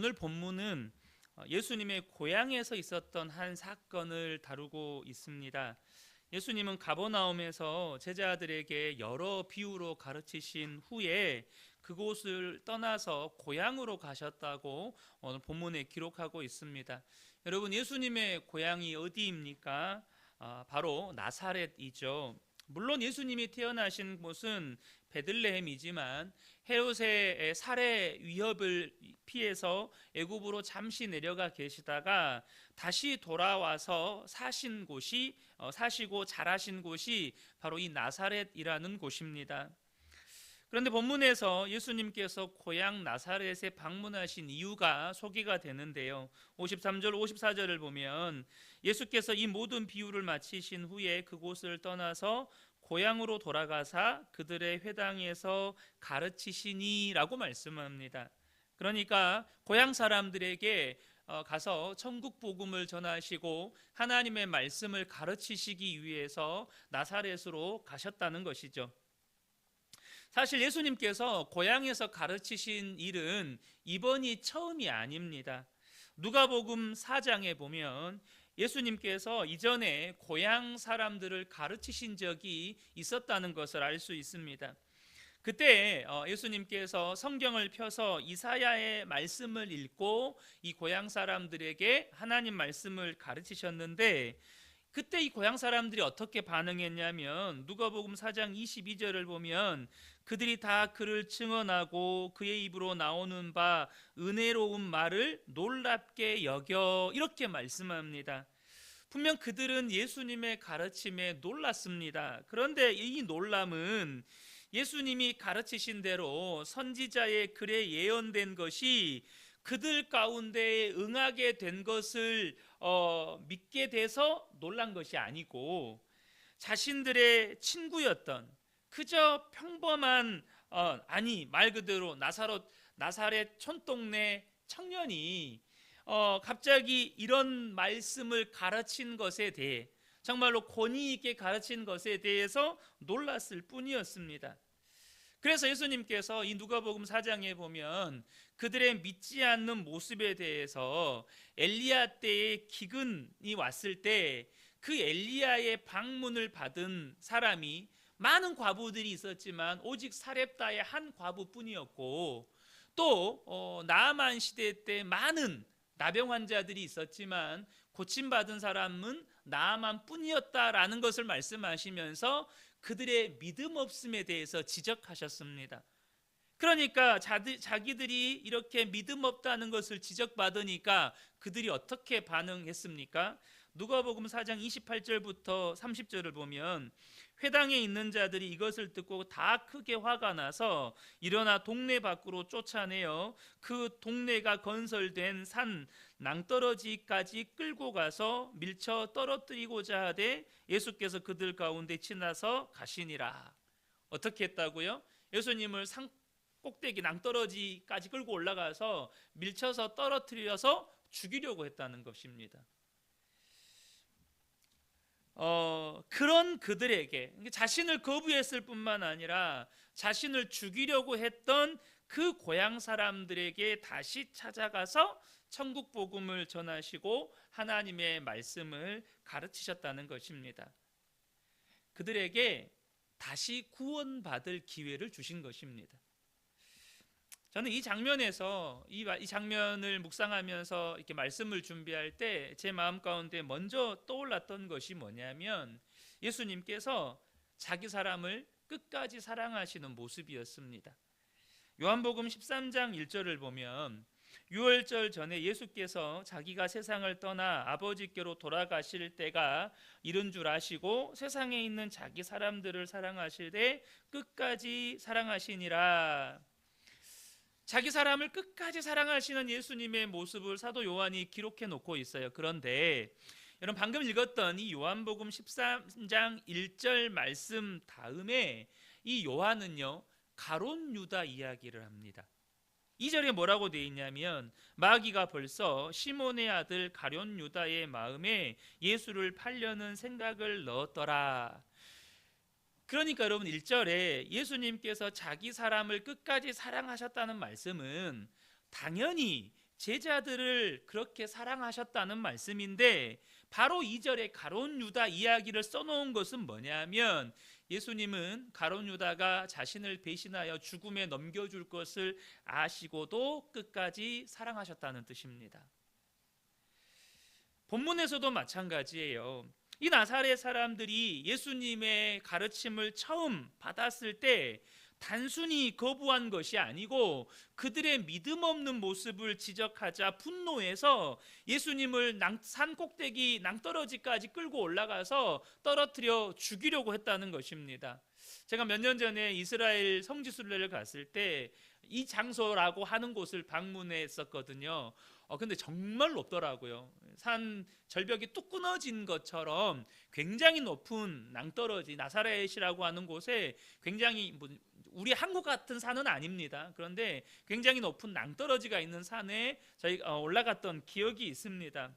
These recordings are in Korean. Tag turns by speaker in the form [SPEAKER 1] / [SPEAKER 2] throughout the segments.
[SPEAKER 1] 오늘 본문은 예수님의 고향에서 있었던 한 사건을 다루고 있습니다. 예수님은 가버나움에서 제자들에게 여러 비유로 가르치신 후에 그곳을 떠나서 고향으로 가셨다고 오늘 본문에 기록하고 있습니다. 여러분, 예수님의 고향이 어디입니까? 바로 나사렛이죠. 물론 예수님이 태어나신 곳은 베들레헴이지만 헤롯의 살해 위협을 피해서 애굽으로 잠시 내려가 계시다가 다시 돌아와서 사시고 자라신 곳이 바로 이 나사렛이라는 곳입니다. 그런데 본문에서 예수님께서 고향 나사렛에 방문하신 이유가 소개가 되는데요. 53절 54절을 보면 예수께서 이 모든 비유를 마치신 후에 그곳을 떠나서 고향으로 돌아가사 그들의 회당에서 가르치시니라고 말씀합니다. 그러니까 고향 사람들에게 가서 천국 복음을 전하시고 하나님의 말씀을 가르치시기 위해서 나사렛으로 가셨다는 것이죠. 사실 예수님께서 고향에서 가르치신 일은 이번이 처음이 아닙니다. 누가복음 4장에 보면 예수님께서 이전에 고향 사람들을 가르치신 적이 있었다는 것을 알 수 있습니다. 그때 예수님께서 성경을 펴서 이사야의 말씀을 읽고 이 고향 사람들에게 하나님 말씀을 가르치셨는데, 그때 이 고향 사람들이 어떻게 반응했냐면 누가복음 4장 22절을 보면 그들이 다 그를 증언하고 그의 입으로 나오는 바 은혜로운 말을 놀랍게 여겨, 이렇게 말씀합니다. 분명 그들은 예수님의 가르침에 놀랐습니다. 그런데 이 놀람은 예수님이 가르치신 대로 선지자의 글에 예언된 것이 그들 가운데 응하게 된 것을 믿게 돼서 놀란 것이 아니고, 자신들의 친구였던 그저 평범한 말 그대로 나사렛 촌동네 청년이 갑자기 이런 말씀을 가르친 것에 대해, 정말로 권위 있게 가르친 것에 대해서 놀랐을 뿐이었습니다. 그래서 예수님께서 이 누가복음 4장에 보면 그들의 믿지 않는 모습에 대해서 엘리야 때의 기근이 왔을 때 그 엘리야의 방문을 받은 사람이, 많은 과부들이 있었지만 오직 사렙다의 한 과부뿐이었고, 또 나아만 시대 때 많은 나병 환자들이 있었지만 고침받은 사람은 나아만 뿐이었다라는 것을 말씀하시면서 그들의 믿음 없음에 대해서 지적하셨습니다. 그러니까 자기들이 이렇게 믿음 없다는 것을 지적받으니까 그들이 어떻게 반응했습니까? 누가복음 4장 28절부터 30절을 보면 회당에 있는 자들이 이것을 듣고 다 크게 화가 나서 일어나 동네 밖으로 쫓아내어 그 동네가 건설된 산 낭떠러지까지 끌고 가서 밀쳐 떨어뜨리고자 하되 예수께서 그들 가운데 지나서 가시니라. 어떻게 했다고요? 예수님을 산 꼭대기 낭떠러지까지 끌고 올라가서 밀쳐서 떨어뜨려서 죽이려고 했다는 것입니다. 그런 그들에게 자신을 거부했을 뿐만 아니라 자신을 죽이려고 했던 그 고향 사람들에게 다시 찾아가서 천국 복음을 전하시고 하나님의 말씀을 가르치셨다는 것입니다. 그들에게 다시 구원받을 기회를 주신 것입니다. 저는 이 장면에서 이 장면을 묵상하면서 이렇게 말씀을 준비할 때 제 마음 가운데 먼저 떠올랐던 것이 뭐냐면 예수님께서 자기 사람을 끝까지 사랑하시는 모습이었습니다. 요한복음 13장 1절을 보면 유월절 전에 예수께서 자기가 세상을 떠나 아버지께로 돌아가실 때가 이른 줄 아시고 세상에 있는 자기 사람들을 사랑하시되 끝까지 사랑하시니라. 자기 사람을 끝까지 사랑하시는 예수님의 모습을 사도 요한이 기록해 놓고 있어요. 그런데 여러분, 방금 읽었던 이 요한복음 13장 1절 말씀 다음에 이 요한은요 가룟 유다 이야기를 합니다. 2절에 뭐라고 되어 있냐면 마귀가 벌써 시몬의 아들 가룟 유다의 마음에 예수를 팔려는 생각을 넣었더라. 그러니까 여러분, 1절에 예수님께서 자기 사람을 끝까지 사랑하셨다는 말씀은 당연히 제자들을 그렇게 사랑하셨다는 말씀인데, 바로 2절에 가룟 유다 이야기를 써놓은 것은 뭐냐면, 예수님은 가룟 유다가 자신을 배신하여 죽음에 넘겨줄 것을 아시고도 끝까지 사랑하셨다는 뜻입니다. 본문에서도 마찬가지예요. 이 나사렛 사람들이 예수님의 가르침을 처음 받았을 때 단순히 거부한 것이 아니고, 그들의 믿음 없는 모습을 지적하자 분노해서 예수님을 산 꼭대기 낭떠러지까지 끌고 올라가서 떨어뜨려 죽이려고 했다는 것입니다. 제가 몇 년 전에 이스라엘 성지순례를 갔을 때 이 장소라고 하는 곳을 방문했었거든요. 근데 정말 높더라고요. 산 절벽이 뚝 끊어진 것처럼 굉장히 높은 낭떠러지, 나사렛이라고 하는 곳에 굉장히, 우리 한국 같은 산은 아닙니다. 그런데 굉장히 높은 낭떠러지가 있는 산에 저희가 올라갔던 기억이 있습니다.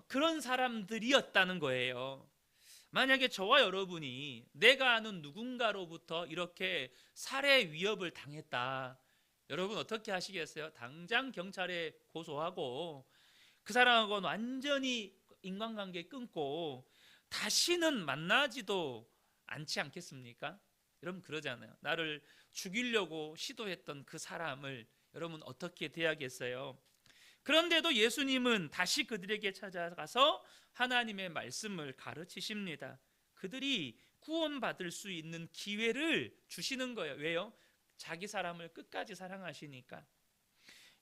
[SPEAKER 1] 그런 사람들이었다는 거예요. 만약에 저와 여러분이 내가 아는 누군가로부터 이렇게 살해 위협을 당했다, 여러분 어떻게 하시겠어요? 당장 경찰에 고소하고 그 사람하고는 완전히 인간관계 끊고 다시는 만나지도 않지 않겠습니까? 여러분 그러잖아요. 나를 죽이려고 시도했던 그 사람을 여러분 어떻게 대하겠어요? 그런데도 예수님은 다시 그들에게 찾아가서 하나님의 말씀을 가르치십니다. 그들이 구원받을 수 있는 기회를 주시는 거예요. 왜요? 자기 사람을 끝까지 사랑하시니까.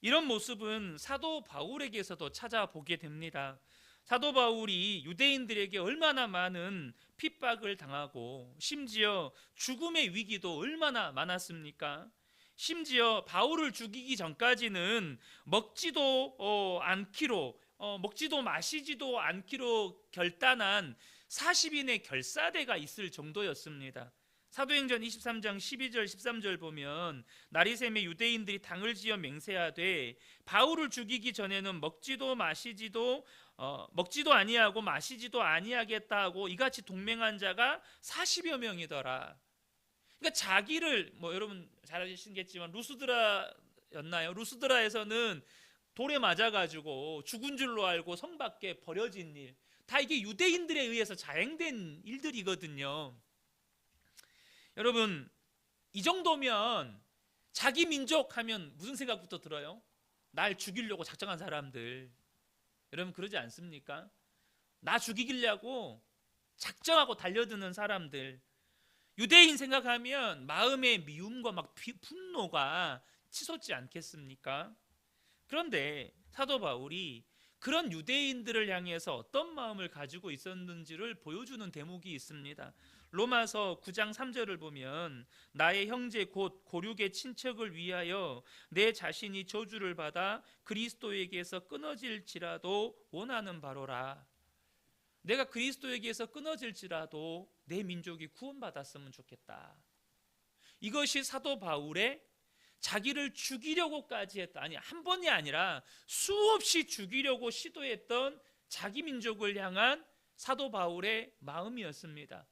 [SPEAKER 1] 이런 모습은 사도 바울에게서도 찾아보게 됩니다. 사도 바울이 유대인들에게 얼마나 많은 핍박을 당하고 심지어 죽음의 위기도 얼마나 많았습니까? 심지어 바울을 죽이기 전까지는 먹지도 마시지도 않기로 결단한 40인의 결사대가 있을 정도였습니다. 사도행전 23장 12절 13절 보면, 나리샘의 유대인들이 당을 지어 맹세하되 바울을 죽이기 전에는 먹지도 아니하고 마시지도 아니하겠다 하고 이같이 동맹한 자가 40여 명이더라. 그러니까 자기를, 여러분 잘 아시겠지만 루스드라였나요? 루스드라에서는 돌에 맞아가지고 죽은 줄로 알고 성 밖에 버려진 일, 다 이게 유대인들에 의해서 자행된 일들이거든요. 여러분 이 정도면 자기 민족 하면 무슨 생각부터 들어요? 날 죽이려고 작정한 사람들. 여러분 그러지 않습니까? 나 죽이려고 작정하고 달려드는 사람들. 유대인 생각하면 마음의 미움과 막 분노가 치솟지 않겠습니까? 그런데 사도 바울이 그런 유대인들을 향해서 어떤 마음을 가지고 있었는지를 보여주는 대목이 있습니다. 로마서 9장 3절을 보면, 나의 형제 곧 고륙의 친척을 위하여 내 자신이 저주를 받아 그리스도에게서 끊어질지라도 원하는 바로라. 내가 그리스도에게서 끊어질지라도 내 민족이 구원받았으면 좋겠다. 이것이 사도 바울의 자기를 죽이려고까지 했다, 아니 한 번이 아니라 수없이 죽이려고 시도했던 자기 민족을 향한 사도 바울의 마음이었습니다.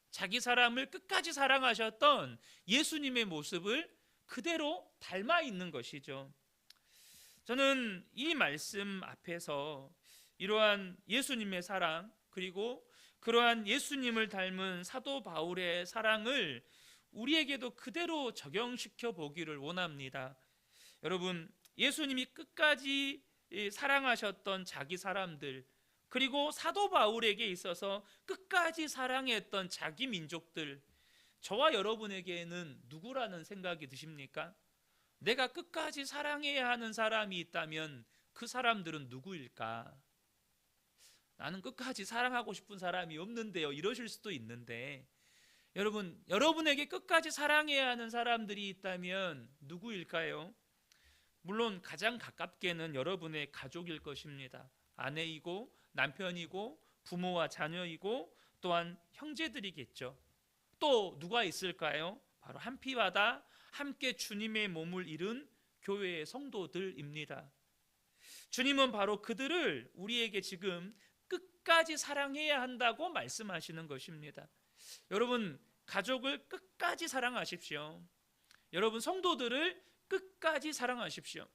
[SPEAKER 1] 자기 사람을 끝까지 사랑하셨던 예수님의 모습을 그대로 닮아 있는 것이죠. 저는 이 말씀 앞에서 이러한 예수님의 사랑, 그리고 그러한 예수님을 닮은 사도 바울의 사랑을 우리에게도 그대로 적용시켜 보기를 원합니다. 여러분, 예수님이 끝까지 사랑하셨던 자기 사람들, 그리고 사도 바울에게 있어서 끝까지 사랑했던 자기 민족들, 저와 여러분에게는 누구라는 생각이 드십니까? 내가 끝까지 사랑해야 하는 사람이 있다면 그 사람들은 누구일까? 나는 끝까지 사랑하고 싶은 사람이 없는데요, 이러실 수도 있는데, 여러분에게 끝까지 사랑해야 하는 사람들이 있다면 누구일까요? 물론 가장 가깝게는 여러분의 가족일 것입니다. 아내이고 남편이고 부모와 자녀이고 또한 형제들이겠죠. 또 누가 있을까요? 바로 한 피바다 함께 주님의 몸을 이룬 교회의 성도들입니다. 주님은 바로 그들을 우리에게 지금 끝까지 사랑해야 한다고 말씀하시는 것입니다. 여러분, 가족을 끝까지 사랑하십시오. 여러분, 성도들을 끝까지 사랑하십시오.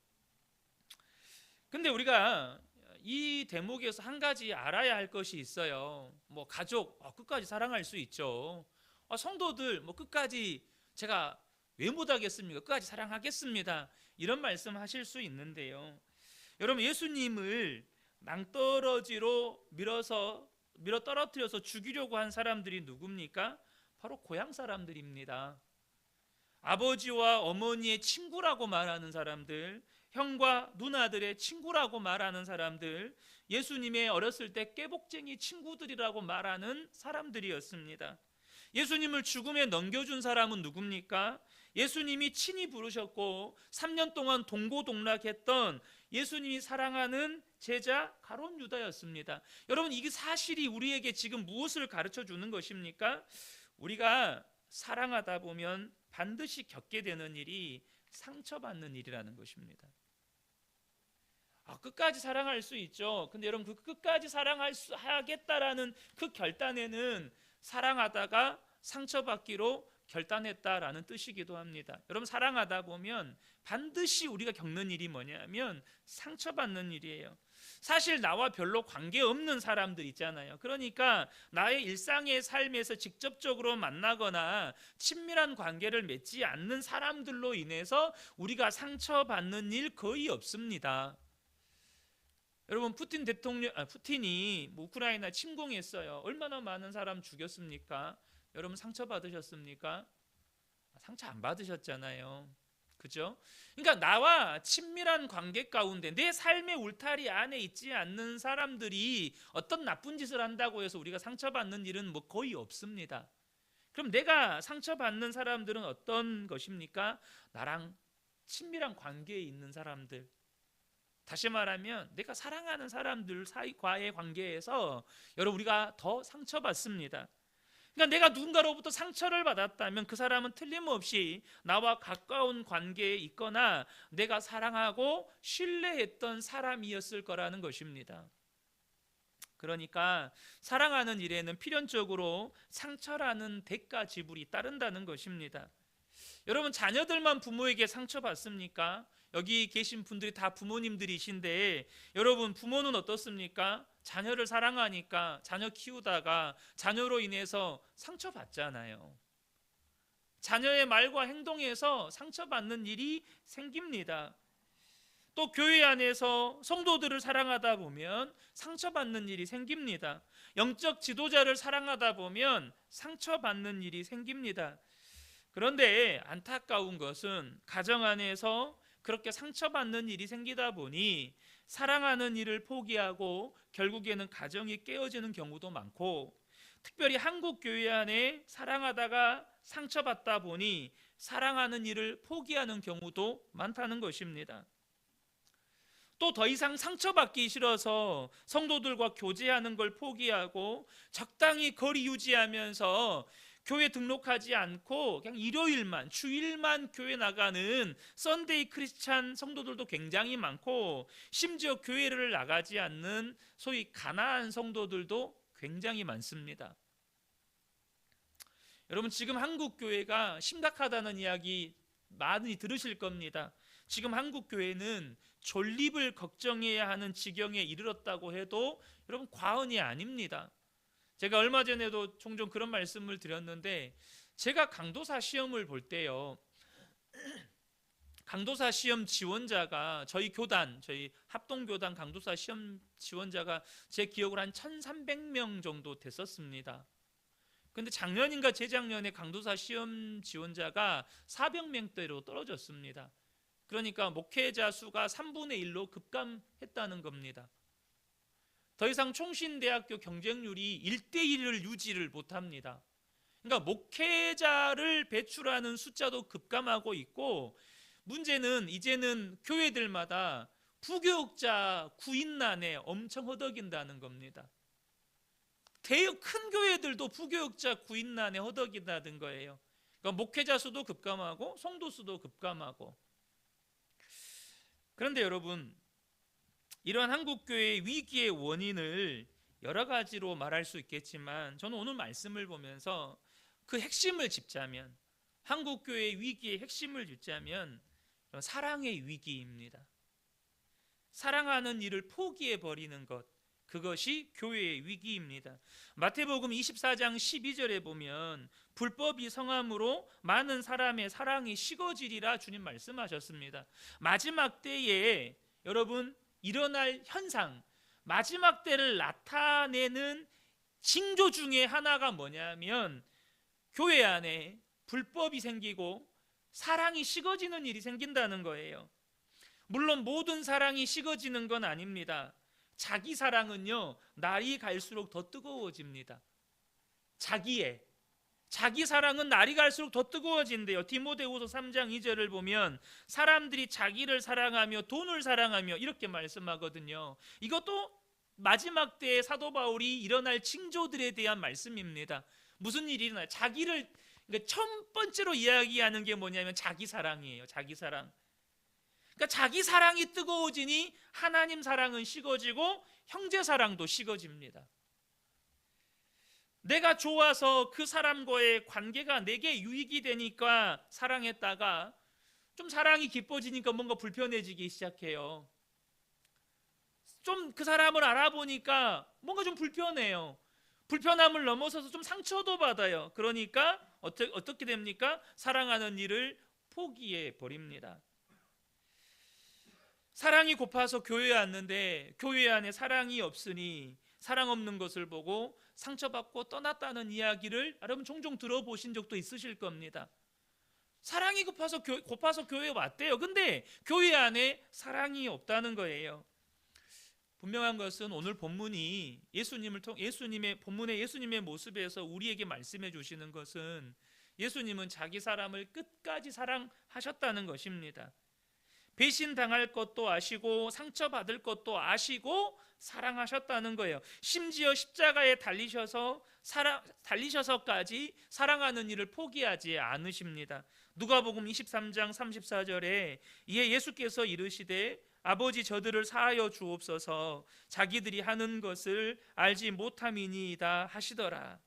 [SPEAKER 1] 근데 우리가 이 대목에서 한 가지 알아야 할 것이 있어요. 뭐 가족 끝까지 사랑할 수 있죠. 성도들 끝까지 제가 왜 못하겠습니까? 끝까지 사랑하겠습니다. 이런 말씀하실 수 있는데요. 여러분, 예수님을 낭떠러지로 밀어 떨어뜨려서 죽이려고 한 사람들이 누굽니까? 바로 고향 사람들입니다. 아버지와 어머니의 친구라고 말하는 사람들, 형과 누나들의 친구라고 말하는 사람들, 예수님의 어렸을 때 깨복쟁이 친구들이라고 말하는 사람들이었습니다. 예수님을 죽음에 넘겨준 사람은 누굽니까? 예수님이 친히 부르셨고 3년 동안 동고동락했던 예수님이 사랑하는 제자 가룟 유다였습니다. 여러분, 이 사실이 우리에게 지금 무엇을 가르쳐 주는 것입니까? 우리가 사랑하다 보면 반드시 겪게 되는 일이 상처받는 일이라는 것입니다. 끝까지 사랑할 수 있죠. 근데 여러분, 그 끝까지 사랑하겠다라는 그 결단에는 사랑하다가 상처받기로 결단했다라는 뜻이기도 합니다. 여러분, 사랑하다 보면 반드시 우리가 겪는 일이 뭐냐면 상처받는 일이에요. 사실 나와 별로 관계없는 사람들 있잖아요. 그러니까 나의 일상의 삶에서 직접적으로 만나거나 친밀한 관계를 맺지 않는 사람들로 인해서 우리가 상처받는 일 거의 없습니다. 여러분, 푸틴이 우크라이나 침공했어요. 얼마나 많은 사람 죽였습니까? 여러분, 상처 받으셨습니까? 상처 안 받으셨잖아요. 그죠? 그러니까 나와 친밀한 관계 가운데 내 삶의 울타리 안에 있지 않는 사람들이 어떤 나쁜 짓을 한다고 해서 우리가 상처받는 일은 거의 없습니다. 그럼 내가 상처받는 사람들은 어떤 것입니까? 나랑 친밀한 관계에 있는 사람들, 다시 말하면 내가 사랑하는 사람들 사이과의 관계에서 여러분, 우리가 더 상처받습니다. 그러니까 내가 누군가로부터 상처를 받았다면 그 사람은 틀림없이 나와 가까운 관계에 있거나 내가 사랑하고 신뢰했던 사람이었을 거라는 것입니다. 그러니까 사랑하는 일에는 필연적으로 상처라는 대가 지불이 따른다는 것입니다. 여러분, 자녀들만 부모에게 상처받습니까? 여기 계신 분들이 다 부모님들이신데 여러분, 부모는 어떻습니까? 자녀를 사랑하니까 자녀 키우다가 자녀로 인해서 상처받잖아요. 자녀의 말과 행동에서 상처받는 일이 생깁니다. 또 교회 안에서 성도들을 사랑하다 보면 상처받는 일이 생깁니다. 영적 지도자를 사랑하다 보면 상처받는 일이 생깁니다. 그런데 안타까운 것은 가정 안에서 그렇게 상처받는 일이 생기다 보니 사랑하는 일을 포기하고 결국에는 가정이 깨어지는 경우도 많고, 특별히 한국 교회 안에 사랑하다가 상처받다 보니 사랑하는 일을 포기하는 경우도 많다는 것입니다. 또 더 이상 상처받기 싫어서 성도들과 교제하는 걸 포기하고 적당히 거리 유지하면서 교회 등록하지 않고 그냥 일요일만, 주일만 교회 나가는 썬데이 크리스찬 성도들도 굉장히 많고, 심지어 교회를 나가지 않는 소위 가난한 성도들도 굉장히 많습니다. 여러분, 지금 한국 교회가 심각하다는 이야기 많이 들으실 겁니다. 지금 한국 교회는 존립을 걱정해야 하는 지경에 이르렀다고 해도 여러분, 과언이 아닙니다. 제가 얼마 전에도 종종 그런 말씀을 드렸는데, 제가 강도사 시험을 볼 때요, 강도사 시험 지원자가 저희 합동교단 강도사 시험 지원자가 제 기억으로 한 1,300명 정도 됐었습니다. 근데 작년인가 재작년에 강도사 시험 지원자가 400명대로 떨어졌습니다. 그러니까 목회자 수가 3분의 1로 급감했다는 겁니다. 더 이상 총신대학교 경쟁률이 1대1을 유지를 못합니다. 그러니까 목회자를 배출하는 숫자도 급감하고 있고, 문제는 이제는 교회들마다 부교육자 구인난에 엄청 허덕인다는 겁니다. 큰 교회들도 부교육자 구인난에 허덕인다는 거예요. 그러니까 목회자 수도 급감하고 성도 수도 급감하고. 그런데 여러분, 이러한 한국교회의 위기의 원인을 여러 가지로 말할 수 있겠지만, 저는 오늘 말씀을 보면서 그 핵심을 짚자면, 한국교회의 위기의 핵심을 짚자면 사랑의 위기입니다. 사랑하는 일을 포기해 버리는 것, 그것이 교회의 위기입니다. 마태복음 24장 12절에 보면 불법이 성함으로 많은 사람의 사랑이 식어지리라 주님 말씀하셨습니다. 마지막 때에 여러분 일어날 현상, 마지막 때를 나타내는 징조 중에 하나가 뭐냐면 교회 안에 불법이 생기고 사랑이 식어지는 일이 생긴다는 거예요. 물론 모든 사랑이 식어지는 건 아닙니다. 자기 사랑은요, 날이 갈수록 더 뜨거워집니다. 자기 사랑은 날이 갈수록 더 뜨거워진대요. 디모데후서 3장 2절을 보면 사람들이 자기를 사랑하며 돈을 사랑하며 이렇게 말씀하거든요. 이것도 마지막 때에 사도 바울이 일어날 징조들에 대한 말씀입니다. 무슨 일이 일어나요? 자기를, 그러니까 첫 번째로 이야기하는 게 뭐냐면 자기 사랑이에요. 자기 사랑. 그러니까 자기 사랑이 뜨거워지니 하나님 사랑은 식어지고 형제 사랑도 식어집니다. 내가 좋아서 그 사람과의 관계가 내게 유익이 되니까 사랑했다가 좀 사랑이 깊어지니까 뭔가 불편해지기 시작해요. 좀 그 사람을 알아보니까 뭔가 좀 불편해요. 불편함을 넘어서서 좀 상처도 받아요. 그러니까 어떻게 됩니까? 사랑하는 일을 포기해 버립니다. 사랑이 고파서 교회에 왔는데 교회 안에 사랑이 없으니 사랑 없는 것을 보고 상처받고 떠났다는 이야기를 여러분 종종 들어보신 적도 있으실 겁니다. 사랑이 고파서 교회에 왔대요. 근데 교회 안에 사랑이 없다는 거예요. 분명한 것은 오늘 본문이 예수님의 모습에서 우리에게 말씀해 주시는 것은 예수님은 자기 사람을 끝까지 사랑하셨다는 것입니다. 배신당할 것도 아시고 상처받을 것도 아시고 사랑하셨다는 거예요. 심지어 십자가에 달리셔서까지 사랑하는 일을 포기하지 않으십니다. 누가복음 23장 34절에 이에 예수께서 이르시되 아버지 저들을 사하여 주옵소서 자기들이 하는 것을 알지 못함이니이다 하시더라.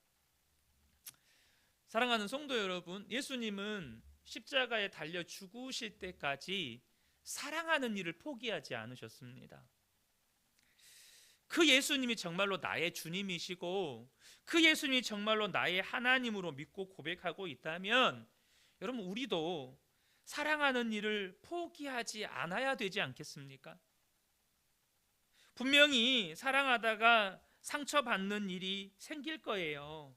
[SPEAKER 1] 사랑하는 성도 여러분, 예수님은 십자가에 달려 죽으실 때까지 사랑하는 일을 포기하지 않으셨습니다. 그 예수님이 정말로 나의 주님이시고 그 예수님이 정말로 나의 하나님으로 믿고 고백하고 있다면 여러분 우리도 사랑하는 일을 포기하지 않아야 되지 않겠습니까? 분명히 사랑하다가 상처받는 일이 생길 거예요.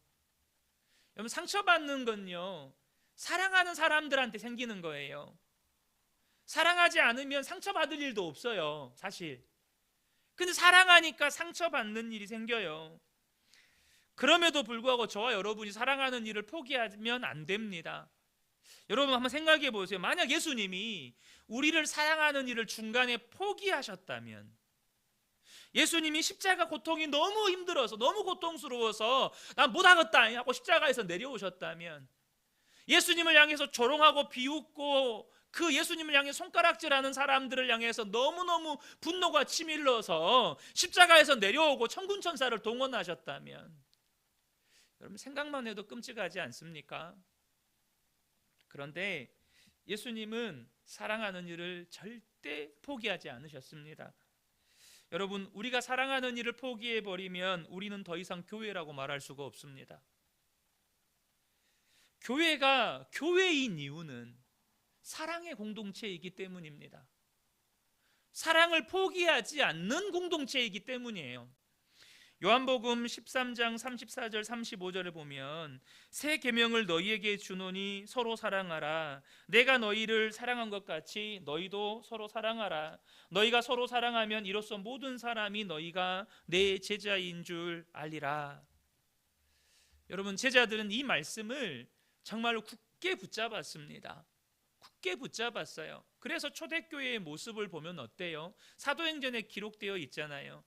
[SPEAKER 1] 여러분 상처받는 건요 사랑하는 사람들한테 생기는 거예요. 사랑하지 않으면 상처받을 일도 없어요, 사실. 근데 사랑하니까 상처받는 일이 생겨요. 그럼에도 불구하고 저와 여러분이 사랑하는 일을 포기하면 안 됩니다. 여러분 한번 생각해 보세요. 만약 예수님이 우리를 사랑하는 일을 중간에 포기하셨다면, 예수님이 십자가 고통이 너무 힘들어서 너무 고통스러워서 난 못하겠다 하고 십자가에서 내려오셨다면, 예수님을 향해서 조롱하고 비웃고 그 예수님을 향해 손가락질하는 사람들을 향해서 너무너무 분노가 치밀러서 십자가에서 내려오고 천군천사를 동원하셨다면 여러분 생각만 해도 끔찍하지 않습니까? 그런데 예수님은 사랑하는 일을 절대 포기하지 않으셨습니다. 여러분 우리가 사랑하는 일을 포기해버리면 우리는 더 이상 교회라고 말할 수가 없습니다. 교회가 교회인 이유는 사랑의 공동체이기 때문입니다. 사랑을 포기하지 않는 공동체이기 때문이에요. 요한복음 13장 34절 35절을 보면 새 계명을 너희에게 주노니 서로 사랑하라. 내가 너희를 사랑한 것 같이 너희도 서로 사랑하라. 너희가 서로 사랑하면 이로써 모든 사람이 너희가 내 제자인 줄 알리라. 여러분 제자들은 이 말씀을 정말로 굳게 붙잡았습니다. 굳게 붙잡았어요. 그래서 초대교회의 모습을 보면 어때요? 사도행전에 기록되어 있잖아요.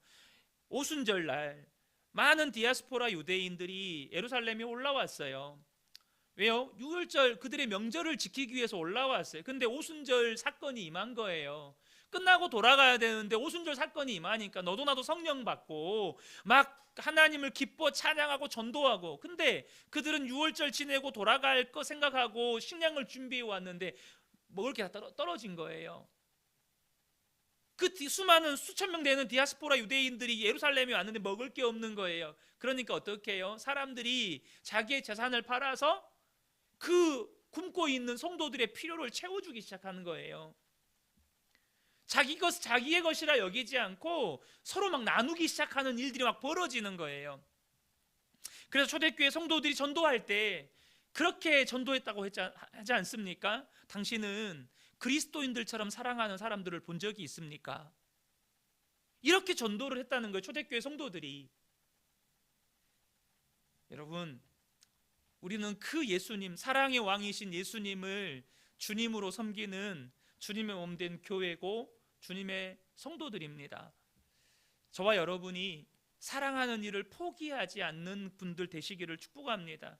[SPEAKER 1] 오순절날 많은 디아스포라 유대인들이 예루살렘에 올라왔어요. 왜요? 유월절 그들의 명절을 지키기 위해서 올라왔어요. 근데 오순절 사건이 임한 거예요. 끝나고 돌아가야 되는데 오순절 사건이 임하니까 너도 나도 성령 받고 막 하나님을 기뻐 찬양하고 전도하고, 근데 그들은 유월절 지내고 돌아갈 거 생각하고 식량을 준비해 왔는데 먹을 게 다 떨어진 거예요. 그 수많은 수천 명 되는 디아스포라 유대인들이 예루살렘에 왔는데 먹을 게 없는 거예요. 그러니까 어떻게 해요? 사람들이 자기의 재산을 팔아서 그 굶고 있는 성도들의 필요를 채워주기 시작하는 거예요. 자기의 것이라 여기지 않고 서로 막 나누기 시작하는 일들이 막 벌어지는 거예요. 그래서 초대교회 성도들이 전도할 때 그렇게 전도했다고 하지 않습니까? 당신은 그리스도인들처럼 사랑하는 사람들을 본 적이 있습니까? 이렇게 전도를 했다는 거예요, 초대교회 성도들이. 여러분, 우리는 그 예수님, 사랑의 왕이신 예수님을 주님으로 섬기는 주님의 몸된 교회고 주님의 성도들입니다. 저와 여러분이 사랑하는 일을 포기하지 않는 분들 되시기를 축복합니다.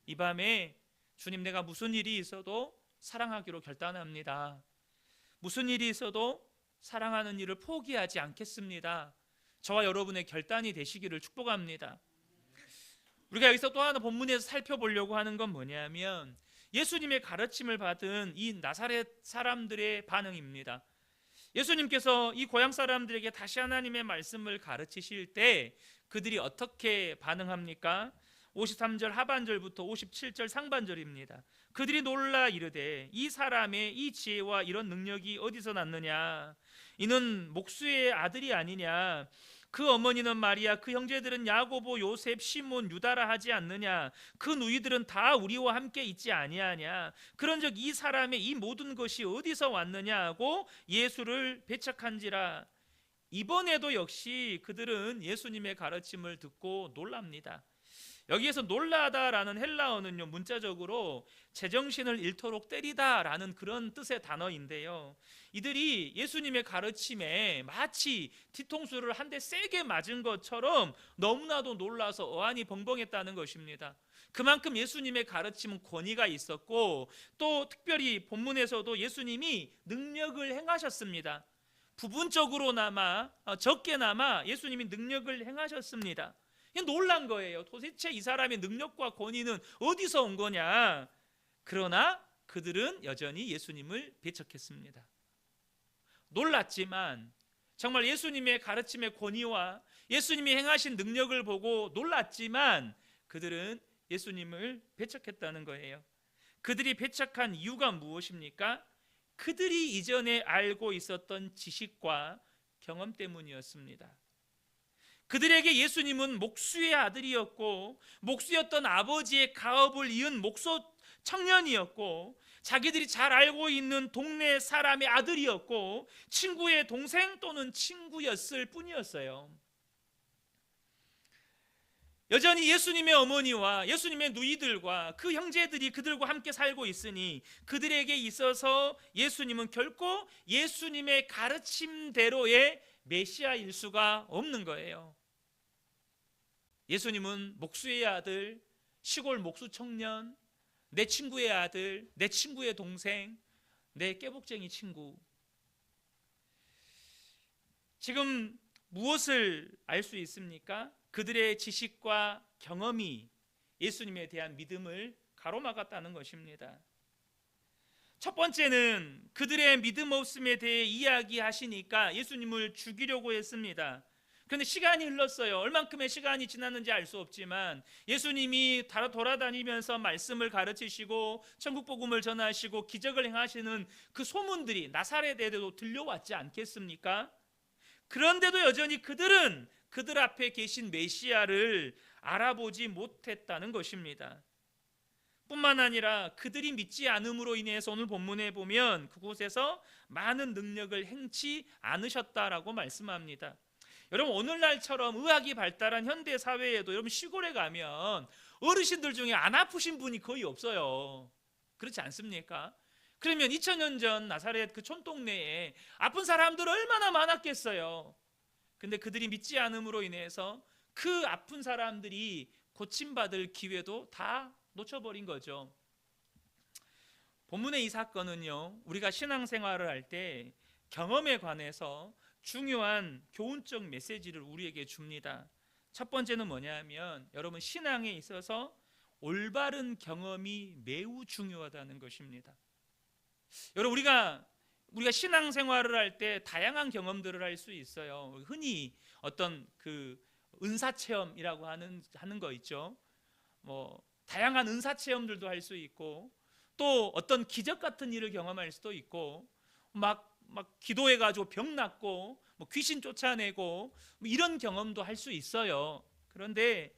[SPEAKER 1] 이 밤에 주님, 내가 무슨 일이 있어도 사랑하기로 결단합니다. 무슨 일이 있어도 사랑하는 일을 포기하지 않겠습니다. 저와 여러분의 결단이 되시기를 축복합니다. 우리가 여기서 또 하나 본문에서 살펴보려고 하는 건 뭐냐면 예수님의 가르침을 받은 이 나사렛 사람들의 반응입니다. 예수님께서 이 고향 사람들에게 다시 하나님의 말씀을 가르치실 때 그들이 어떻게 반응합니까? 53절 하반절부터 57절 상반절입니다. 그들이 놀라 이르되 이 사람의 이 지혜와 이런 능력이 어디서 났느냐? 이는 목수의 아들이 아니냐? 그 어머니는 마리아, 그 형제들은 야고보, 요셉, 시몬, 유다라 하지 않느냐? 그 누이들은 다 우리와 함께 있지 아니하냐? 그런즉 이 사람의 이 모든 것이 어디서 왔느냐 하고 예수를 배척한지라. 이번에도 역시 그들은 예수님의 가르침을 듣고 놀랍니다. 여기에서 놀라다라는 헬라어는요, 문자적으로 제정신을 잃도록 때리다라는 그런 뜻의 단어인데요, 이들이 예수님의 가르침에 마치 뒤통수를 한 대 세게 맞은 것처럼 너무나도 놀라서 어안이 벙벙했다는 것입니다. 그만큼 예수님의 가르침은 권위가 있었고, 또 특별히 본문에서도 예수님이 능력을 행하셨습니다. 부분적으로나마, 적게나마 예수님이 능력을 행하셨습니다. 놀란 거예요. 도대체 이 사람의 능력과 권위는 어디서 온 거냐? 그러나 그들은 여전히 예수님을 배척했습니다. 놀랐지만, 정말 예수님의 가르침의 권위와 예수님이 행하신 능력을 보고 놀랐지만 그들은 예수님을 배척했다는 거예요. 그들이 배척한 이유가 무엇입니까? 그들이 이전에 알고 있었던 지식과 경험 때문이었습니다. 그들에게 예수님은 목수의 아들이었고, 목수였던 아버지의 가업을 이은 목소 청년이었고, 자기들이 잘 알고 있는 동네 사람의 아들이었고, 친구의 동생 또는 친구였을 뿐이었어요. 여전히 예수님의 어머니와 예수님의 누이들과 그 형제들이 그들과 함께 살고 있으니 그들에게 있어서 예수님은 결코 예수님의 가르침대로의 메시아일 수가 없는 거예요. 예수님은 목수의 아들, 시골 목수 청년, 내 친구의 아들, 내 친구의 동생, 내 깨복쟁이 친구. 지금 무엇을 알 수 있습니까? 그들의 지식과 경험이 예수님에 대한 믿음을 가로막았다는 것입니다. 첫 번째는 그들의 믿음 없음에 대해 이야기하시니까 예수님을 죽이려고 했습니다. 그런데 시간이 흘렀어요. 얼만큼의 시간이 지났는지 알 수 없지만 예수님이 돌아다니면서 말씀을 가르치시고 천국 복음을 전하시고 기적을 행하시는 그 소문들이 나사렛에도 들려왔지 않겠습니까? 그런데도 여전히 그들은 그들 앞에 계신 메시아를 알아보지 못했다는 것입니다. 뿐만 아니라 그들이 믿지 않음으로 인해서 오늘 본문에 보면 그곳에서 많은 능력을 행치 않으셨다라고 말씀합니다. 여러분, 오늘날처럼 의학이 발달한 현대 사회에도 여러분 시골에 가면 어르신들 중에 안 아프신 분이 거의 없어요. 그렇지 않습니까? 그러면 2000년 전 나사렛 그 촌동네에 아픈 사람들 얼마나 많았겠어요. 근데 그들이 믿지 않음으로 인해서 그 아픈 사람들이 고침받을 기회도 다 놓쳐버린 거죠. 본문의 이 사건은요, 우리가 신앙생활을 할 때 경험에 관해서 중요한 교훈적 메시지를 우리에게 줍니다. 첫 번째는 뭐냐면 여러분, 신앙에 있어서 올바른 경험이 매우 중요하다는 것입니다. 여러분, 우리가 신앙생활을 할 때 다양한 경험들을 할 수 있어요. 흔히 어떤 그 은사 체험이라고 하는 거 있죠. 뭐 다양한 은사 체험들도 할 수 있고, 또 어떤 기적 같은 일을 경험할 수도 있고, 막 기도해가지고 병 낫고 뭐 귀신 쫓아내고 뭐 이런 경험도 할 수 있어요. 그런데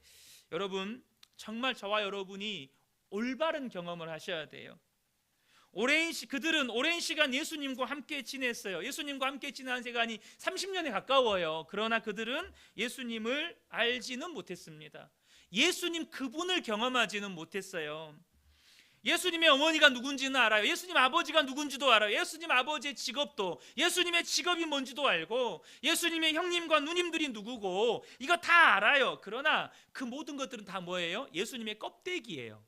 [SPEAKER 1] 여러분, 정말 저와 여러분이 올바른 경험을 하셔야 돼요. 그들은 오랜 시간 예수님과 함께 지냈어요. 예수님과 함께 지난 시간이 30년에 가까워요. 그러나 그들은 예수님을 알지는 못했습니다. 예수님 그분을 경험하지는 못했어요. 예수님의 어머니가 누군지는 알아요. 예수님 아버지가 누군지도 알아요. 예수님 아버지의 직업도, 예수님의 직업이 뭔지도 알고, 예수님의 형님과 누님들이 누구고, 이거 다 알아요. 그러나 그 모든 것들은 다 뭐예요? 예수님의 껍데기예요.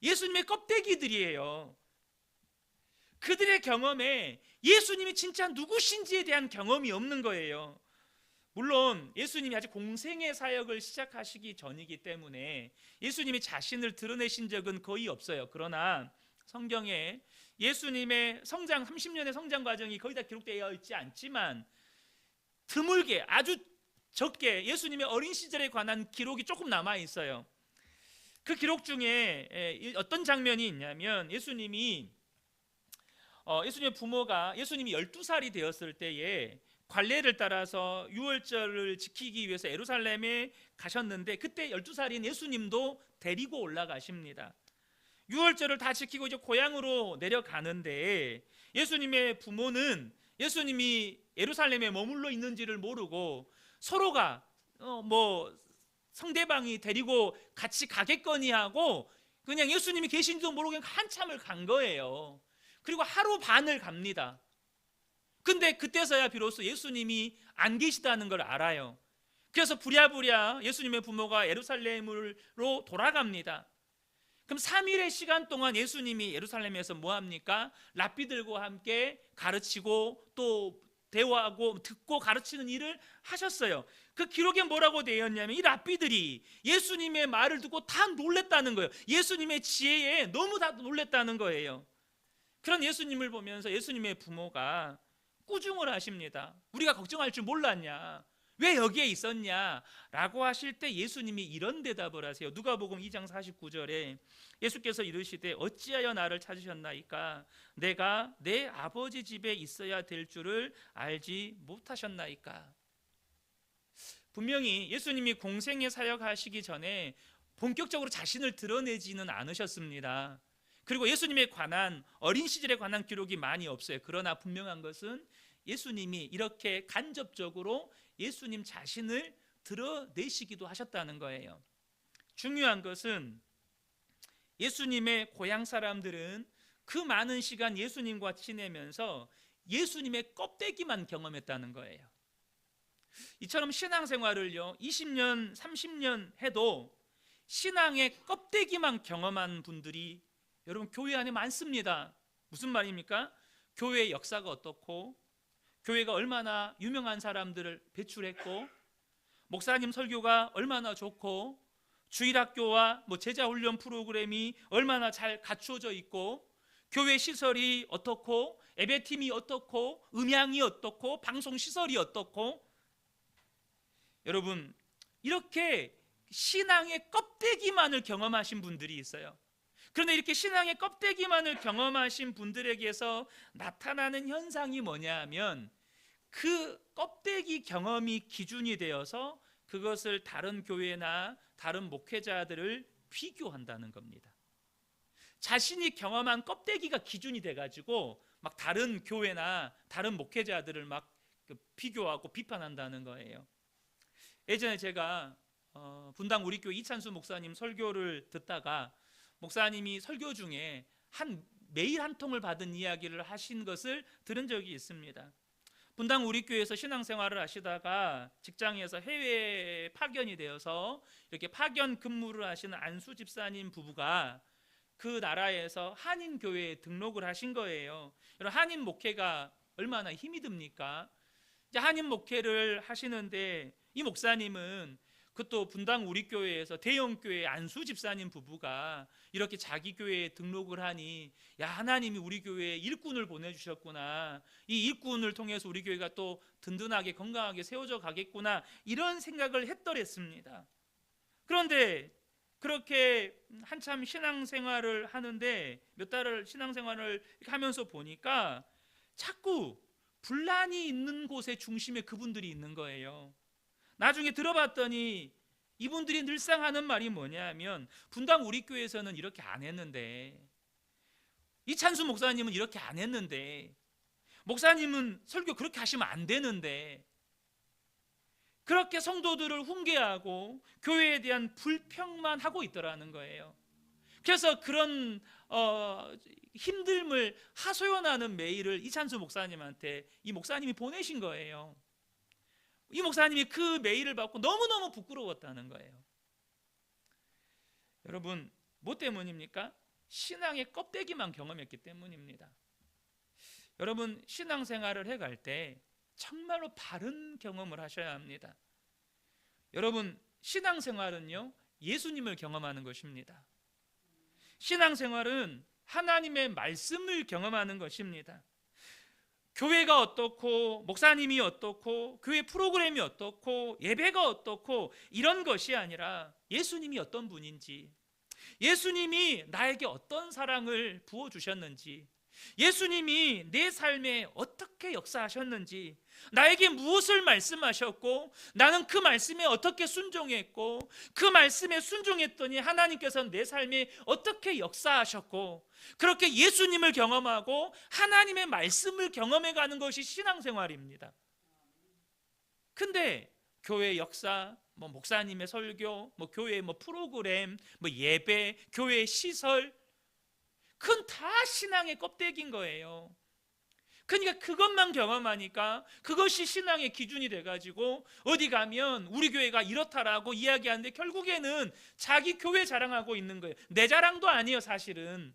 [SPEAKER 1] 예수님의 껍데기들이에요. 그들의 경험에 예수님이 진짜 누구신지에 대한 경험이 없는 거예요. 물론 예수님이 아직 공생의 사역을 시작하시기 전이기 때문에 예수님이 자신을 드러내신 적은 거의 없어요. 그러나 성경에 예수님의 성장, 30년의 성장 과정이 거의 다 기록되어 있지 않지만 드물게, 아주 적게 예수님의 어린 시절에 관한 기록이 조금 남아 있어요. 그 기록 중에 어떤 장면이 있냐면, 예수님의 부모가 예수님이 12살이 되었을 때에 관례를 따라서 유월절을 지키기 위해서 예루살렘에 가셨는데, 그때 12살인 예수님도 데리고 올라가십니다. 유월절을 다 지키고 이제 고향으로 내려가는데, 예수님의 부모는 예수님이 예루살렘에 머물러 있는지를 모르고 서로가 상대방이 데리고 같이 가겠거니 하고 그냥 예수님이 계신지도 모르고 그냥 한참을 간 거예요. 그리고 하루 반을 갑니다. 근데 그때서야 비로소 예수님이 안 계시다는 걸 알아요. 그래서 부랴부랴 예수님의 부모가 예루살렘으로 돌아갑니다. 그럼 3일의 시간 동안 예수님이 예루살렘에서 뭐 합니까? 랍비들과 함께 가르치고 또 대화하고 듣고 가르치는 일을 하셨어요. 그 기록에 뭐라고 되어 있냐면, 이 랍비들이 예수님의 말을 듣고 다 놀랬다는 거예요. 예수님의 지혜에 너무 다 놀랬다는 거예요. 그런 예수님을 보면서 예수님의 부모가 꾸중을 하십니다. 우리가 걱정할 줄 몰랐냐? 왜 여기에 있었냐? 라고 하실 때 예수님이 이런 대답을 하세요. 누가복음 2장 49절에 예수께서 이르시되 어찌하여 나를 찾으셨나이까? 내가 내 아버지 집에 있어야 될 줄을 알지 못하셨나이까? 분명히 예수님이 공생애 사역하시기 전에 본격적으로 자신을 드러내지는 않으셨습니다. 그리고 예수님에 관한 어린 시절에 관한 기록이 많이 없어요. 그러나 분명한 것은 예수님이 이렇게 간접적으로 예수님 자신을 드러내시기도 하셨다는 거예요. 중요한 것은 예수님의 고향 사람들은 그 많은 시간 예수님과 지내면서 예수님의 껍데기만 경험했다는 거예요. 이처럼 신앙생활을요 20년 30년 해도 신앙의 껍데기만 경험한 분들이 여러분 교회 안에 많습니다. 무슨 말입니까? 교회의 역사가 어떻고, 교회가 얼마나 유명한 사람들을 배출했고, 목사님 설교가 얼마나 좋고, 주일학교와 제자훈련 프로그램이 얼마나 잘 갖추어져 있고, 교회 시설이 어떻고, 예배팀이 어떻고, 음향이 어떻고, 방송시설이 어떻고, 여러분 이렇게 신앙의 껍데기만을 경험하신 분들이 있어요. 그런데 이렇게 신앙의 껍데기만을 경험하신 분들에게서 나타나는 현상이 뭐냐 하면, 그 껍데기 경험이 기준이 되어서 그것을 다른 교회나 다른 목회자들을 비교한다는 겁니다. 자신이 경험한 껍데기가 기준이 돼가지고 막 다른 교회나 다른 목회자들을 막 비교하고 비판한다는 거예요. 예전에 제가 분당 우리교회 이찬수 목사님 설교를 듣다가 목사님이 설교 중에 매일 한 통을 받은 이야기를 하신 것을 들은 적이 있습니다. 분당 우리교회에서 신앙생활을 하시다가 직장에서 해외 파견이 되어서 이렇게 파견 근무를 하시는 안수 집사님 부부가 그 나라에서 한인 교회에 등록을 하신 거예요. 한인 목회가 얼마나 힘이 듭니까? 이제 한인 목회를 하시는데 이 목사님은 그것도 분당 우리 교회에서 대형 교회 안수 집사님 부부가 이렇게 자기 교회에 등록을 하니, 야, 하나님이 우리 교회에 일꾼을 보내주셨구나, 이 일꾼을 통해서 우리 교회가 또 든든하게 건강하게 세워져 가겠구나, 이런 생각을 했더랬습니다. 그런데 그렇게 한참 신앙생활을 하는데, 몇 달을 신앙생활을 하면서 보니까 자꾸 분란이 있는 곳의 중심에 그분들이 있는 거예요. 나중에 들어봤더니 이분들이 늘상 하는 말이 뭐냐면, 분당 우리 교회에서는 이렇게 안 했는데, 이찬수 목사님은 이렇게 안 했는데, 목사님은 설교 그렇게 하시면 안 되는데, 그렇게 성도들을 훈계하고 교회에 대한 불평만 하고 있더라는 거예요. 그래서 그런 힘듦을 하소연하는 메일을 이찬수 목사님한테 이 목사님이 보내신 거예요. 이 목사님이 그 메일을 받고 너무너무 부끄러웠다는 거예요. 여러분, 뭐 때문입니까? 신앙의 껍데기만 경험했기 때문입니다. 여러분, 신앙생활을 해갈 때 정말로 바른 경험을 하셔야 합니다. 여러분, 신앙생활은요, 예수님을 경험하는 것입니다. 신앙생활은 하나님의 말씀을 경험하는 것입니다. 교회가 어떻고, 목사님이 어떻고, 교회 프로그램이 어떻고, 예배가 어떻고, 이런 것이 아니라 예수님이 어떤 분인지, 예수님이 나에게 어떤 사랑을 부어주셨는지, 예수님이 내 삶에 어떻게 역사하셨는지, 나에게 무엇을 말씀하셨고 나는 그 말씀에 어떻게 순종했고, 그 말씀에 순종했더니 하나님께서는 내 삶에 어떻게 역사하셨고, 그렇게 예수님을 경험하고 하나님의 말씀을 경험해가는 것이 신앙생활입니다. 근데 교회 역사, 목사님의 설교, 교회 프로그램, 예배, 교회 시설, 그건 다 신앙의 껍데기인 거예요. 그러니까 그것만 경험하니까 그것이 신앙의 기준이 돼가지고 어디 가면 우리 교회가 이렇다라고 이야기하는데, 결국에는 자기 교회 자랑하고 있는 거예요. 내 자랑도 아니에요, 사실은.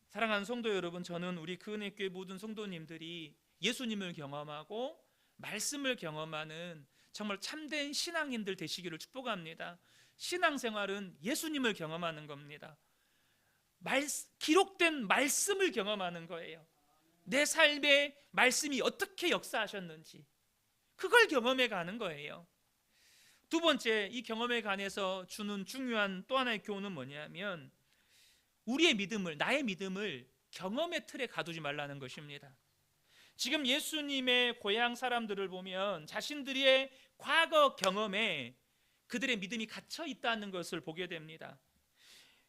[SPEAKER 1] 사랑하는 성도 여러분, 저는 우리 그은혜교회 모든 성도님들이 예수님을 경험하고 말씀을 경험하는 정말 참된 신앙인들 되시기를 축복합니다. 신앙생활은 예수님을 경험하는 겁니다. 기록된 말씀을 경험하는 거예요. 내 삶에 말씀이 어떻게 역사하셨는지, 그걸 경험해 가는 거예요. 두 번째, 이 경험에 관해서 주는 중요한 또 하나의 교훈은 뭐냐면, 우리의 믿음을, 나의 믿음을 경험의 틀에 가두지 말라는 것입니다. 지금 예수님의 고향 사람들을 보면 자신들의 과거 경험에 그들의 믿음이 갇혀 있다는 것을 보게 됩니다.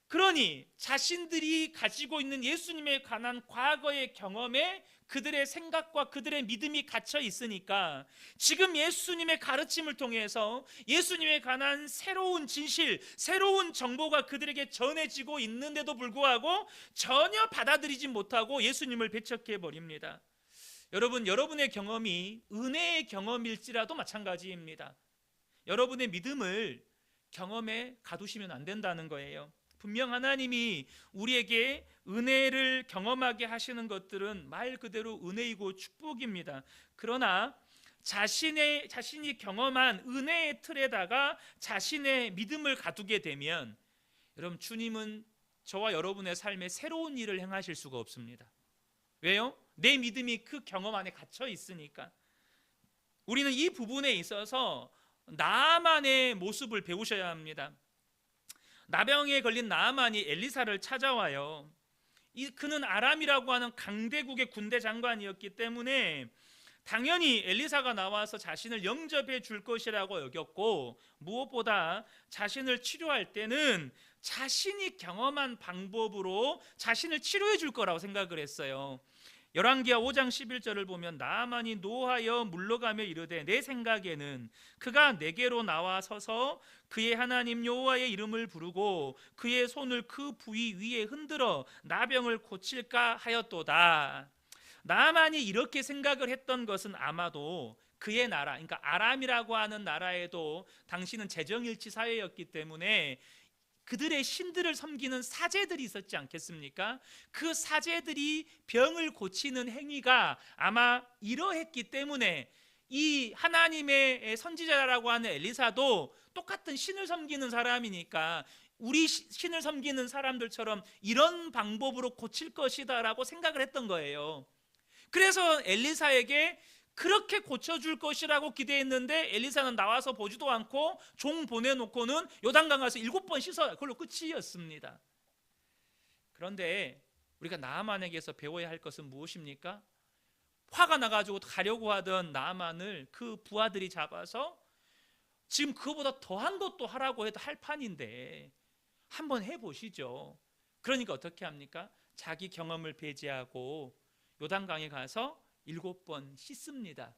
[SPEAKER 1] 그러니 자신들이 가지고 있는 예수님에 관한 과거의 경험에 그들의 생각과 그들의 믿음이 갇혀 있으니까, 지금 예수님의 가르침을 통해서 예수님에 관한 새로운 진실, 새로운 정보가 그들에게 전해지고 있는데도 불구하고 전혀 받아들이지 못하고 예수님을 배척해 버립니다. 여러분, 여러분의 경험이 은혜의 경험일지라도 마찬가지입니다. 여러분의 믿음을 경험에 가두시면 안 된다는 거예요. 분명 하나님이 우리에게 은혜를 경험하게 하시는 것들은 말 그대로 은혜이고 축복입니다. 그러나 자신이 경험한 은혜의 틀에다가 자신의 믿음을 가두게 되면, 여러분, 주님은 저와 여러분의 삶에 새로운 일을 행하실 수가 없습니다. 왜요? 내 믿음이 그 경험 안에 갇혀 있으니까. 우리는 이 부분에 있어서 나아만의 모습을 배우셔야 합니다. 나병에 걸린 나아만이 엘리사를 찾아와요. 그는 아람이라고 하는 강대국의 군대 장관이었기 때문에 당연히 엘리사가 나와서 자신을 영접해 줄 것이라고 여겼고, 무엇보다 자신을 치료할 때는 자신이 경험한 방법으로 자신을 치료해 줄 거라고 생각을 했어요. 열왕기하 5장 11절을 보면, 나아만이 노하여 물러가며 이르되 내 생각에는 그가 내게로 나와 서서 그의 하나님 여호와의 이름을 부르고 그의 손을 그 부위 위에 흔들어 나병을 고칠까 하였도다. 나아만이 이렇게 생각을 했던 것은 아마도 그의 나라, 그러니까 아람이라고 하는 나라에도 당시는 재정일치 사회였기 때문에 그들의 신들을 섬기는 사제들이 있었지 않겠습니까? 그 사제들이 병을 고치는 행위가 아마 이러했기 때문에 이 하나님의 선지자라고 하는 엘리사도 똑같은 신을 섬기는 사람이니까 우리 신을 섬기는 사람들처럼 이런 방법으로 고칠 것이다라고 생각을 했던 거예요. 그래서 엘리사에게 그렇게 고쳐줄 것이라고 기대했는데 엘리사는 나와서 보지도 않고 종 보내놓고는 요단강 가서 7번 씻어라, 그걸로 끝이었습니다. 그런데 우리가 나아만에게서 배워야 할 것은 무엇입니까? 화가 나가지고 가려고 하던 나아만을 그 부하들이 잡아서 지금 그거보다 더한 것도 하라고 해도 할 판인데 한번 해보시죠. 그러니까 어떻게 합니까? 자기 경험을 배제하고 요단강에 가서 7번 씻습니다.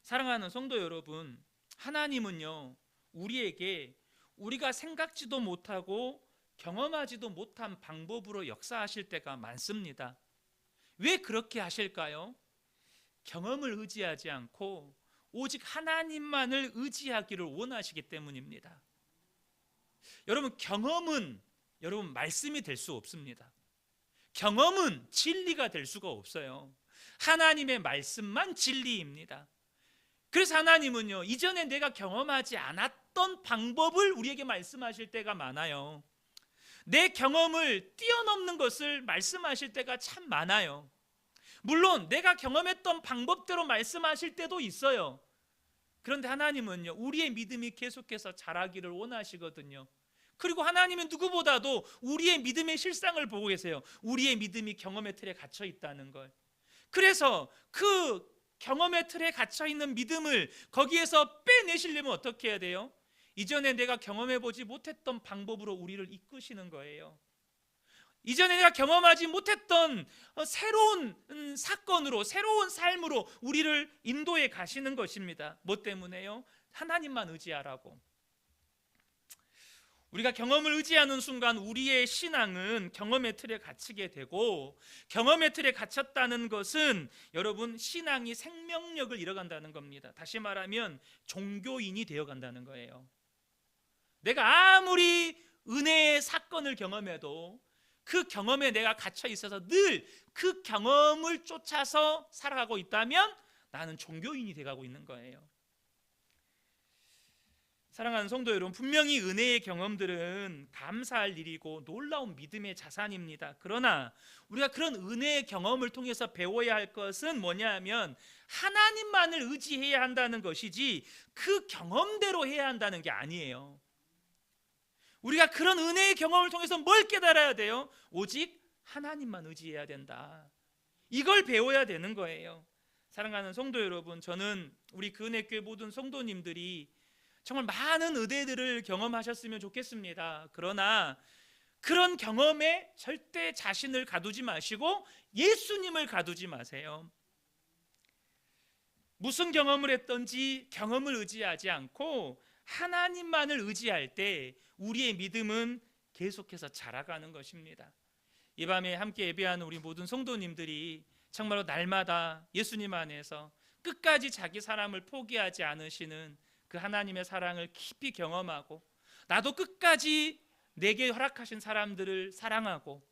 [SPEAKER 1] 사랑하는 성도 여러분, 하나님은요 우리에게 우리가 생각지도 못하고 경험하지도 못한 방법으로 역사하실 때가 많습니다. 왜 그렇게 하실까요? 경험을 의지하지 않고 오직 하나님만을 의지하기를 원하시기 때문입니다. 여러분, 경험은 여러분 말씀이 될 수 없습니다. 경험은 진리가 될 수가 없어요. 하나님의 말씀만 진리입니다. 그래서 하나님은요 이전에 내가 경험하지 않았던 방법을 우리에게 말씀하실 때가 많아요. 내 경험을 뛰어넘는 것을 말씀하실 때가 참 많아요. 물론 내가 경험했던 방법대로 말씀하실 때도 있어요. 그런데 하나님은요 우리의 믿음이 계속해서 자라기를 원하시거든요. 그리고 하나님은 누구보다도 우리의 믿음의 실상을 보고 계세요. 우리의 믿음이 경험의 틀에 갇혀 있다는 걸. 그래서 그 경험의 틀에 갇혀 있는 믿음을 거기에서 빼내시려면 어떻게 해야 돼요? 이전에 내가 경험해보지 못했던 방법으로 우리를 이끄시는 거예요. 이전에 내가 경험하지 못했던 새로운 사건으로, 새로운 삶으로 우리를 인도해 가시는 것입니다. 뭐 때문에요? 하나님만 의지하라고. 우리가 경험을 의지하는 순간 우리의 신앙은 경험의 틀에 갇히게 되고, 경험의 틀에 갇혔다는 것은 여러분 신앙이 생명력을 잃어간다는 겁니다. 다시 말하면 종교인이 되어간다는 거예요. 내가 아무리 은혜의 사건을 경험해도 그 경험에 내가 갇혀 있어서 늘 그 경험을 쫓아서 살아가고 있다면 나는 종교인이 되어가고 있는 거예요. 사랑하는 성도 여러분, 분명히 은혜의 경험들은 감사할 일이고 놀라운 믿음의 자산입니다. 그러나 우리가 그런 은혜의 경험을 통해서 배워야 할 것은 뭐냐 하면 하나님만을 의지해야 한다는 것이지 그 경험대로 해야 한다는 게 아니에요. 우리가 그런 은혜의 경험을 통해서 뭘 깨달아야 돼요? 오직 하나님만 의지해야 된다. 이걸 배워야 되는 거예요. 사랑하는 성도 여러분, 저는 우리 그 은혜교회 모든 성도님들이 정말 많은 은혜들을 경험하셨으면 좋겠습니다. 그러나 그런 경험에 절대 자신을 가두지 마시고 예수님을 가두지 마세요. 무슨 경험을 했던지 경험을 의지하지 않고 하나님만을 의지할 때 우리의 믿음은 계속해서 자라가는 것입니다. 이 밤에 함께 예배하는 우리 모든 성도님들이 정말로 날마다 예수님 안에서 끝까지 자기 사람을 포기하지 않으시는 그 하나님의 사랑을 깊이 경험하고, 나도 끝까지 내게 허락하신 사람들을 사랑하고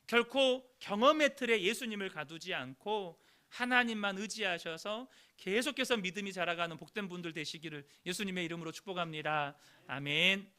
[SPEAKER 1] 결코 경험의 틀에 예수님을 가두지 않고 하나님만 의지하셔서 계속해서 믿음이 자라가는 복된 분들 되시기를 예수님의 이름으로 축복합니다. 아멘.